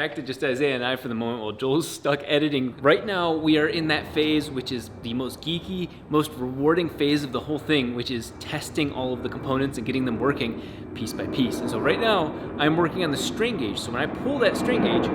back to just Isaiah and I for the moment while Joel's stuck editing. Right now, we are in that phase, which is the most geeky, most rewarding phase of the whole thing, which is testing all of the components and getting them working piece by piece. And so right now, I'm working on the strain gauge. So when I pull that strain gauge,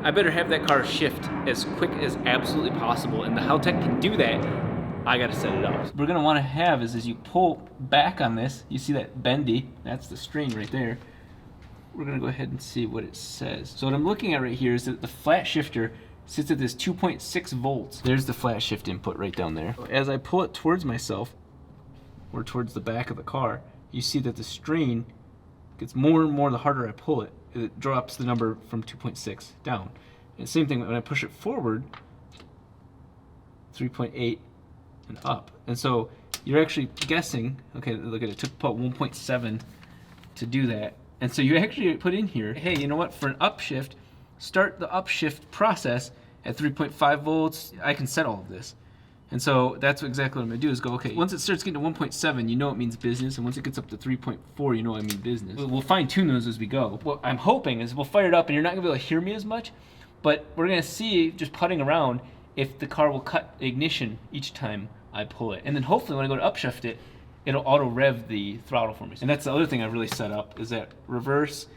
I better have that car shift as quick as absolutely possible. And how tech can do that, I gotta set it up. What we're gonna wanna have is as you pull back on this, you see that bendy, that's the strain right there. We're gonna go ahead and see what it says. So what I'm looking at right here is that the flat shifter sits at this 2.6 volts. There's the flat shift input right down there. As I pull it towards myself, or towards the back of the car, you see that the strain gets more and more the harder I pull it. It drops the number from 2.6 down. And same thing when I push it forward, 3.8 and up. And so you're actually guessing, okay, look at it, it took about 1.7 to do that. And so you actually put in here, hey, you know what, for an upshift, start the upshift process at 3.5 volts. I can set all of this. And so that's exactly what I'm gonna do is go, okay, once it starts getting to 1.7, you know it means business. And once it gets up to 3.4, you know I mean business. We'll fine tune those as we go. What I'm hoping is we'll fire it up and you're not gonna be able to hear me as much, but we're gonna see, just putting around, if the car will cut ignition each time I pull it. And then hopefully when I go to upshift it, it'll auto rev the throttle for me. And that's the other thing I've really set up is that reverse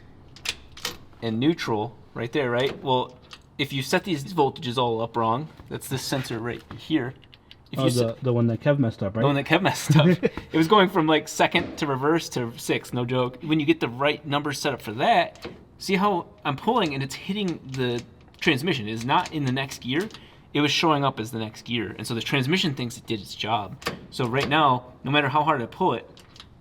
and neutral right there, right? Well, if you set these voltages all up wrong, that's this sensor right here. If the one that Kev messed up, right? The one that Kev messed up. It was going from like second to reverse to 6, no joke. When you get the right number set up for that, see how I'm pulling and it's hitting the transmission. It is not in the next gear. It was showing up as the next gear. And so the transmission thinks it did its job. So right now, no matter how hard I pull it,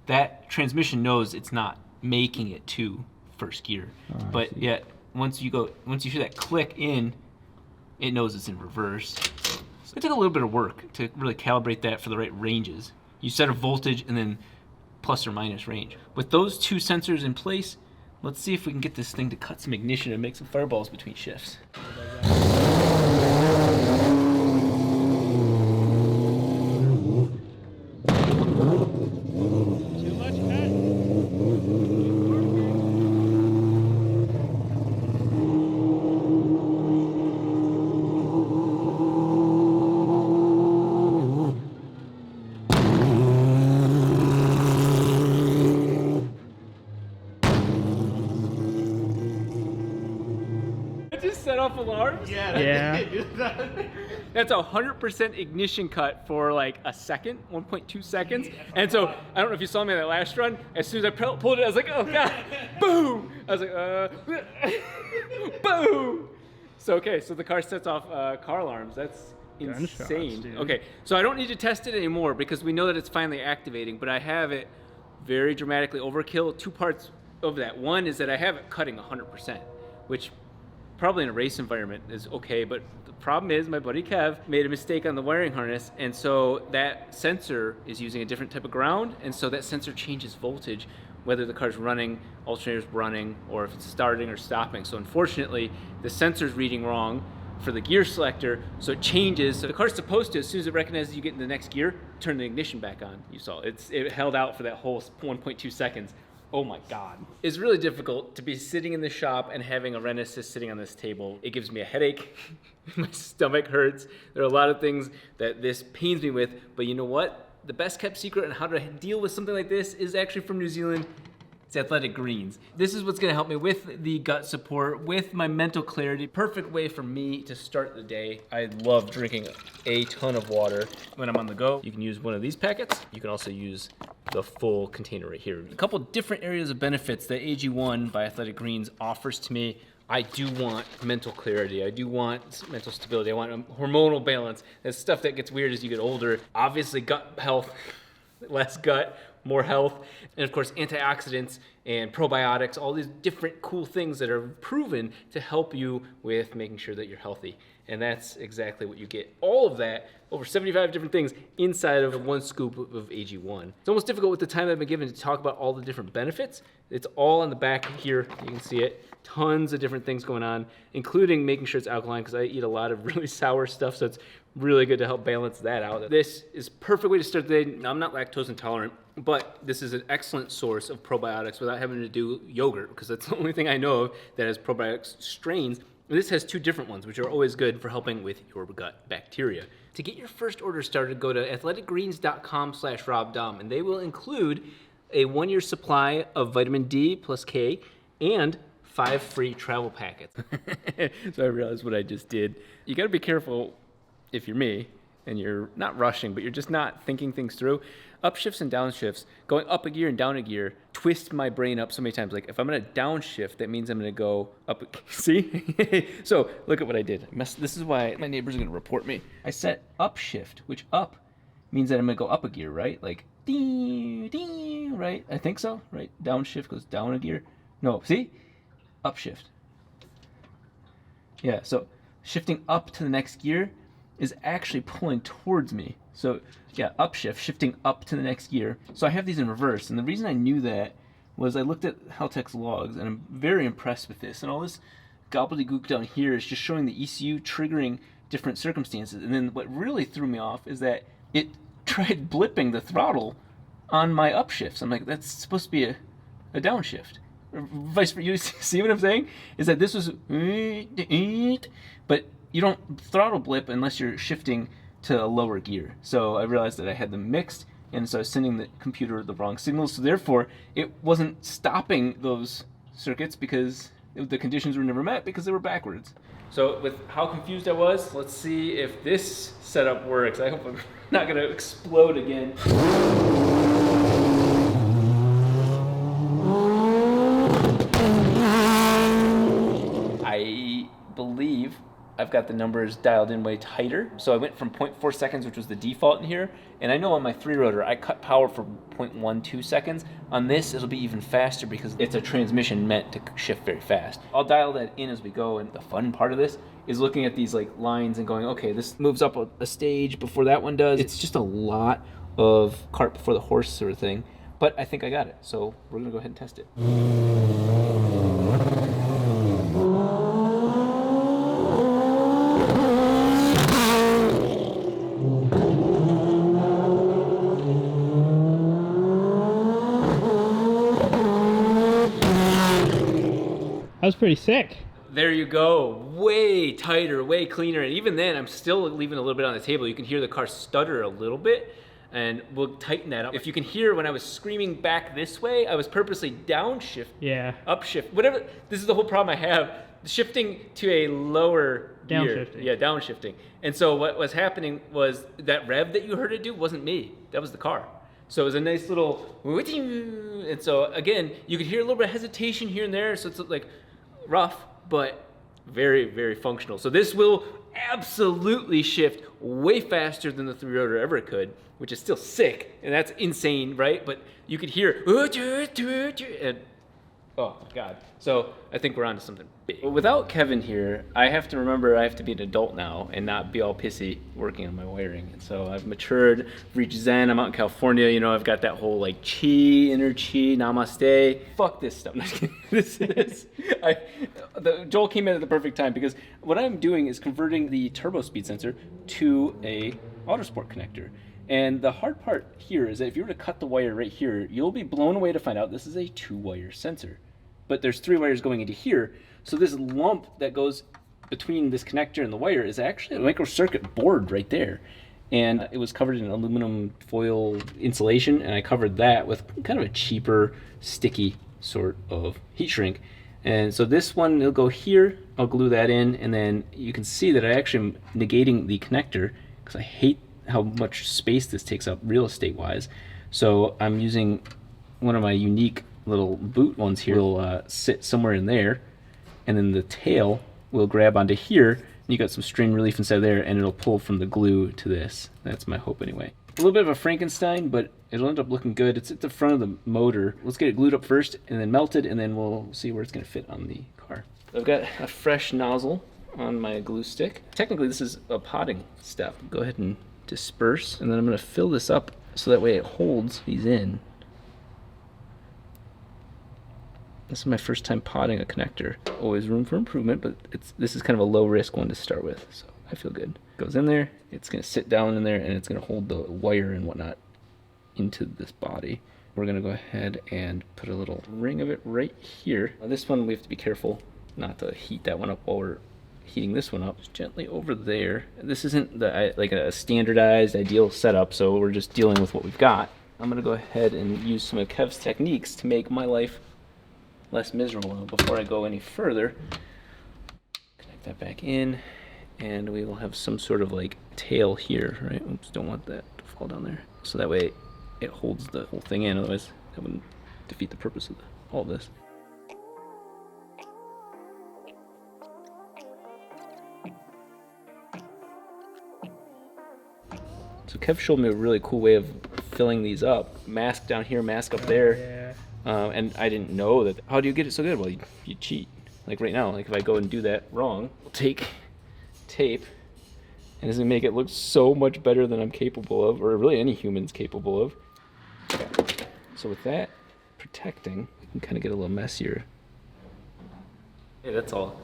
that transmission knows it's not making it to first gear. Oh, but yet, once you hear that click in, it knows it's in reverse. So it took a little bit of work to really calibrate that for the right ranges. You set a voltage and then plus or minus range. With those two sensors in place, let's see if we can get this thing to cut some ignition and make some fireballs between shifts. Set off alarms? Yeah. That's a 100% ignition cut for like a second, 1.2 seconds. And so, I don't know if you saw me on that last run, as soon as I pulled it, I was like, oh God, boom! I was like, boom! So, okay, so the car sets off car alarms. That's insane. Gunshots, okay, so I don't need to test it anymore because we know that it's finally activating, but I have it very dramatically overkill. Two parts of that. One is that I have it cutting 100%, which probably in a race environment is okay, but the problem is my buddy Kev made a mistake on the wiring harness, and so that sensor is using a different type of ground, and so that sensor changes voltage, whether the car's running, alternator's running, or if it's starting or stopping. So unfortunately, the sensor's reading wrong for the gear selector, so it changes. So the car's supposed to, as soon as it recognizes you get in the next gear, turn the ignition back on. You saw it held out for that whole 1.2 seconds. Oh my God. It's really difficult to be sitting in the shop and having a Renesys sitting on this table. It gives me a headache. My stomach hurts. There are a lot of things that this pains me with, but you know what? The best kept secret on how to deal with something like this is actually from New Zealand. It's Athletic Greens. This is what's gonna help me with the gut support, with my mental clarity. Perfect way for me to start the day. I love drinking a ton of water when I'm on the go. You can use one of these packets. You can also use the full container right here. A couple different areas of benefits that AG1 by Athletic Greens offers to me. I do want mental clarity. I do want mental stability. I want hormonal balance. That's stuff that gets weird as you get older. Obviously gut health, less gut, more health, and of course antioxidants and probiotics, all these different cool things that are proven to help you with making sure that you're healthy. And that's exactly what you get. All of that, over 75 different things inside of one scoop of AG1. It's almost difficult with the time I've been given to talk about all the different benefits. It's all on the back here, you can see it. Tons of different things going on, including making sure it's alkaline, because I eat a lot of really sour stuff, so it's really good to help balance that out. This is a perfect way to start the day. Now, I'm not lactose intolerant, But this is an excellent source of probiotics without having to do yogurt, because that's the only thing I know of that has probiotic strains. This has 2 different ones, which are always good for helping with your gut bacteria. To get your first order started, go to athleticgreens.com/RobDahm, and they will include a 1-year supply of vitamin D plus K and 5 free travel packets. So I realized what I just did. You got to be careful if you're me and you're not rushing, but you're just not thinking things through. Upshifts and downshifts, going up a gear and down a gear, twist my brain up so many times. Like if I'm going to downshift, that means I'm going to go up. See? So look at what I did. This is why my neighbors are going to report me. I set upshift, which up means that I'm going to go up a gear, right? Like ding, ding, right? I think so, right? Downshift goes down a gear. No, see? Upshift. Yeah, so shifting up to the next gear is actually pulling towards me. So yeah, upshift, shifting up to the next gear. So I have these in reverse, and the reason I knew that was I looked at Haltech's logs, and I'm very impressed with this. And all this gobbledygook down here is just showing the ECU triggering different circumstances. And then what really threw me off is that it tried blipping the throttle on my upshifts. I'm like, that's supposed to be a downshift. Vice versa. You see what I'm saying? Is that this was, but you don't throttle blip unless you're shifting to a lower gear. So I realized that I had them mixed, and so I was sending the computer the wrong signals. So therefore, it wasn't stopping those circuits because the conditions were never met because they were backwards. So with how confused I was, let's see if this setup works. I hope I'm not going to explode again. I believe I've got the numbers dialed in way tighter. So I went from 0.4 seconds, which was the default in here. And I know on my 3-rotor, I cut power for 0.12 seconds. On this, it'll be even faster because it's a transmission meant to shift very fast. I'll dial that in as we go. And the fun part of this is looking at these like lines and going, okay, this moves up a stage before that one does. It's just a lot of cart before the horse sort of thing. But I think I got it. So we're gonna go ahead and test it. That was pretty sick. There you go. Way tighter, way cleaner. And even then, I'm still leaving a little bit on the table. You can hear the car stutter a little bit, and we'll tighten that up. If you can hear when I was screaming back this way, I was purposely downshift, upshift, whatever. This is the whole problem I have. Shifting to a lower gear. Yeah, downshifting. And so what was happening was that rev that you heard it do wasn't me. That was the car. So it was a nice little, and so again, you could hear a little bit of hesitation here and there. So it's like rough, but very, very functional. So this will absolutely shift way faster than the 3-rotor ever could, which is still sick, and that's insane, right? But you could hear, and oh God. So I think we're onto something big. But without Kevin here, I have to remember I have to be an adult now and not be all pissy working on my wiring. And so I've matured, reached Zen. I'm out in California, you know, I've got that whole like inner chi, namaste. Fuck this stuff. Joel came in at the perfect time because what I'm doing is converting the turbo speed sensor to a Autosport connector. And the hard part here is that if you were to cut the wire right here, you'll be blown away to find out this is a 2-wire sensor. But there's 3 wires going into here. So this lump that goes between this connector and the wire is actually a microcircuit board right there. And it was covered in aluminum foil insulation, and I covered that with kind of a cheaper, sticky sort of heat shrink. And so this one, it'll go here, I'll glue that in, and then you can see that I actually am negating the connector because I hate how much space this takes up real estate wise. So I'm using one of my unique little boot ones here. Will sit somewhere in there, and then the tail will grab onto here, and you got some strain relief inside there, and it'll pull from the glue to this. That's my hope anyway. A little bit of a Frankenstein, but it'll end up looking good. It's at the front of the motor. Let's get it glued up first and then melted, and then we'll see where it's going to fit on the car. I've got a fresh nozzle on my glue stick. Technically this is a potting step. Go ahead and disperse, and then I'm going to fill this up so that way it holds these in. This is my first time potting a connector. Always room for improvement, but this is kind of a low risk one to start with, so I feel good. Goes in there, it's gonna sit down in there, and it's gonna hold the wire and whatnot into this body. We're gonna go ahead and put a little ring of it right here. Now this one we have to be careful not to heat that one up while we're heating this one up. Just gently over there. This isn't like a standardized ideal setup, so we're just dealing with what we've got. I'm gonna go ahead and use some of Kev's techniques to make my life less miserable. Before I go any further, connect that back in, and we will have some sort of like tail here, right? Oops, don't want that to fall down there. So that way it holds the whole thing in, otherwise that wouldn't defeat the purpose of all this. So Kev showed me a really cool way of filling these up. Mask down here, mask up there. And I didn't know that. How do you get it so good? Well, you cheat. Like right now, like if I go and do that wrong, I'll take tape, and it's gonna make it look so much better than I'm capable of, or really any human's capable of. So with that protecting, we can kind of get a little messier. Okay, that's all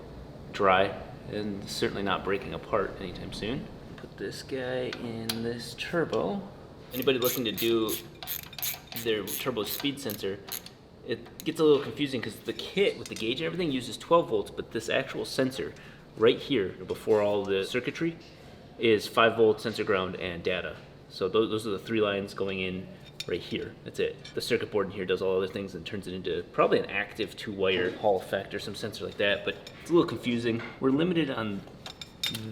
dry and certainly not breaking apart anytime soon. Put this guy in this turbo. Anybody looking to do their turbo speed sensor, it gets a little confusing because the kit with the gauge and everything uses 12 volts, but this actual sensor right here before all the circuitry is 5 volt sensor, ground, and data. So those are the 3 lines going in right here. That's it. The circuit board in here does all other things and turns it into probably an active 2-wire Hall effect or some sensor like that, but it's a little confusing. We're limited on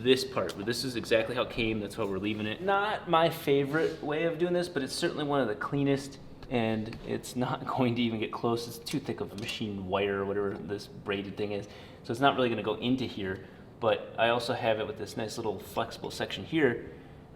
this part, but this is exactly how it came. That's why we're leaving it. Not my favorite way of doing this, but it's certainly one of the cleanest, and it's not going to even get close. It's too thick of a machine wire or whatever this braided thing is, so it's not really going to go into here. But I also have it with this nice little flexible section here.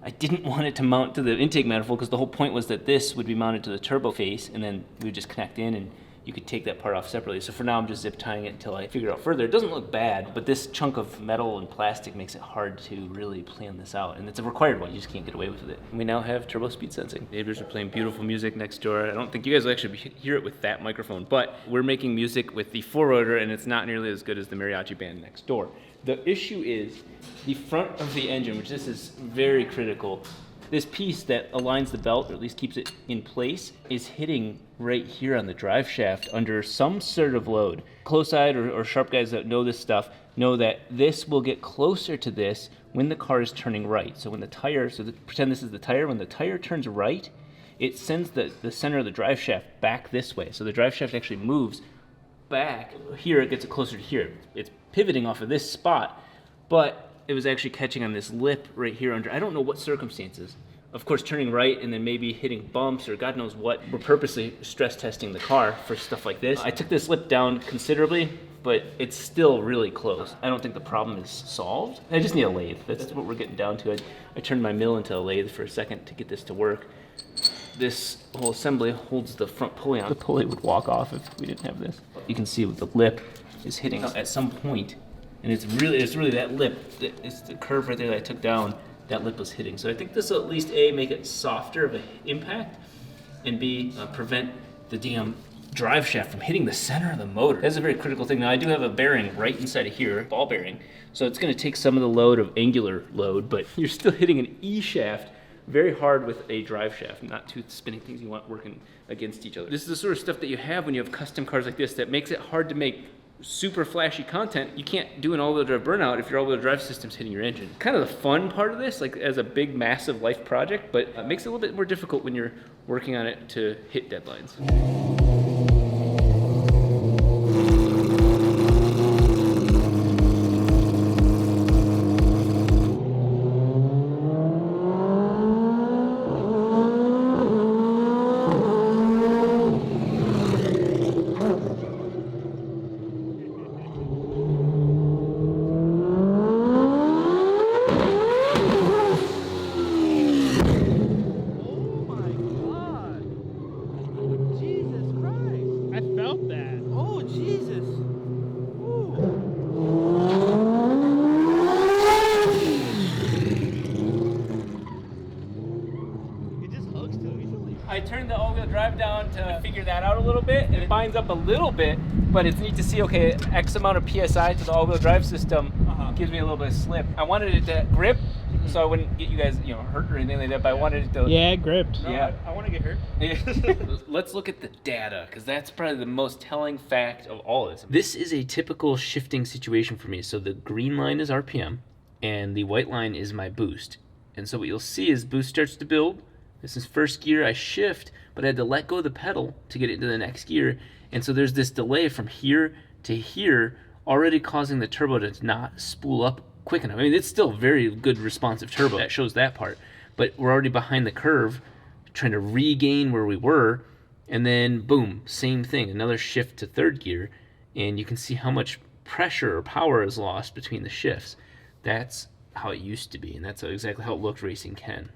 I didn't want it to mount to the intake manifold because the whole point was that this would be mounted to the turbo face, and then we would just connect in and you could take that part off separately. So for now I'm just zip tying it until I figure it out further. It doesn't look bad, but this chunk of metal and plastic makes it hard to really plan this out, and it's a required one. You just can't get away with it. We now have turbo speed sensing. Neighbors are playing beautiful music next door. I don't think you guys will actually hear it with that microphone, but we're making music with the 4-rotor, and it's not nearly as good as the mariachi band next door. The issue is the front of the engine, which this is very critical. This piece that aligns the belt, or at least keeps it in place, is hitting right here on the drive shaft under some sort of load. Close-eyed or sharp guys that know this stuff know that this will get closer to this when the car is turning right. So when the tire, pretend this is the tire, when the tire turns right, it sends the center of the drive shaft back this way. So the drive shaft actually moves back. Here it gets it closer to here. It's pivoting off of this spot, but it was actually catching on this lip right here under, I don't know what circumstances. Of course, turning right and then maybe hitting bumps or God knows what. We're purposely stress testing the car for stuff like this. I took this lip down considerably, but it's still really close. I don't think the problem is solved. I just need a lathe. That's what we're getting down to. I turned my mill into a lathe for a second to get this to work. This whole assembly holds the front pulley on. The pulley would walk off if we didn't have this. You can see with the lip is hitting at some point. And it's really that lip, it's the curve right there that I took down, that lip was hitting. So I think this will at least A, make it softer of an impact, and B, prevent the damn drive shaft from hitting the center of the motor. That's a very critical thing. Now I do have a bearing right inside of here, ball bearing, so it's gonna take some of the load of angular load, but you're still hitting an E shaft very hard with a drive shaft, not two spinning things you want working against each other. This is the sort of stuff that you have when you have custom cars like this that makes it hard to make super flashy content. You can't do an all-wheel drive burnout if your all-wheel drive system's hitting your engine. Kind of the fun part of this, like as a big, massive life project, but it makes it a little bit more difficult when you're working on it to hit deadlines. I turned the all-wheel drive down to figure that out a little bit, and it binds up a little bit, but it's neat to see, okay, X amount of PSI to the all-wheel drive system gives me a little bit of slip. I wanted it to grip, so I wouldn't get you guys, hurt or anything like that. But I wanted it to. Yeah, it gripped. No, Yeah. I want to get hurt. Let's look at the data, because that's probably the most telling fact of all of this. This is a typical shifting situation for me. So the green line is RPM, and the white line is my boost. And so what you'll see is boost starts to build. This is first gear, I shift, but I had to let go of the pedal to get it into the next gear. And so there's this delay from here to here, already causing the turbo to not spool up quick enough. I mean, it's still very good responsive turbo. That shows that part. But we're already behind the curve, trying to regain where we were. And then, boom, same thing. Another shift to third gear. And you can see how much pressure or power is lost between the shifts. That's how it used to be. And that's exactly how it looked racing Ken.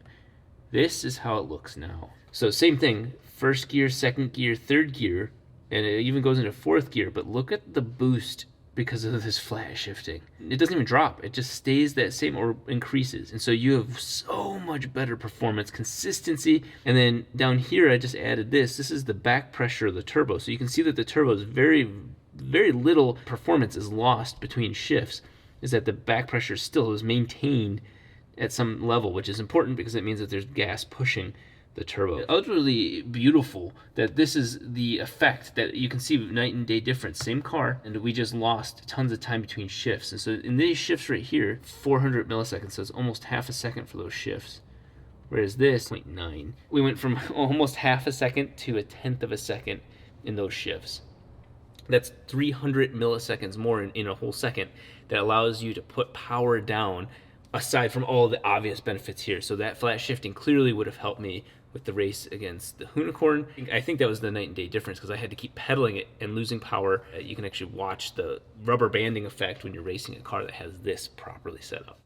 This is how it looks now. So same thing, first gear, second gear, third gear, and it even goes into fourth gear, but look at the boost because of this flat shifting. It doesn't even drop, it just stays that same or increases. And so you have so much better performance, consistency, and then down here I just added this. This is the back pressure of the turbo. So you can see that the turbo is very little performance is lost between shifts, is that the back pressure still is maintained at some level, which is important because it means that there's gas pushing the turbo. It's utterly beautiful that this is the effect that you can see night and day difference. Same car, and we just lost tons of time between shifts. And so in these shifts right here, 400 milliseconds, so it's almost half a second for those shifts. Whereas this, 0.9. We went from almost half a second to a tenth of a second in those shifts. That's 300 milliseconds more in a whole second that allows you to put power down, aside from all the obvious benefits here. So that flat shifting clearly would have helped me with the race against the Unicorn. I think that was the night and day difference because I had to keep pedaling it and losing power. You can actually watch the rubber banding effect when you're racing a car that has this properly set up.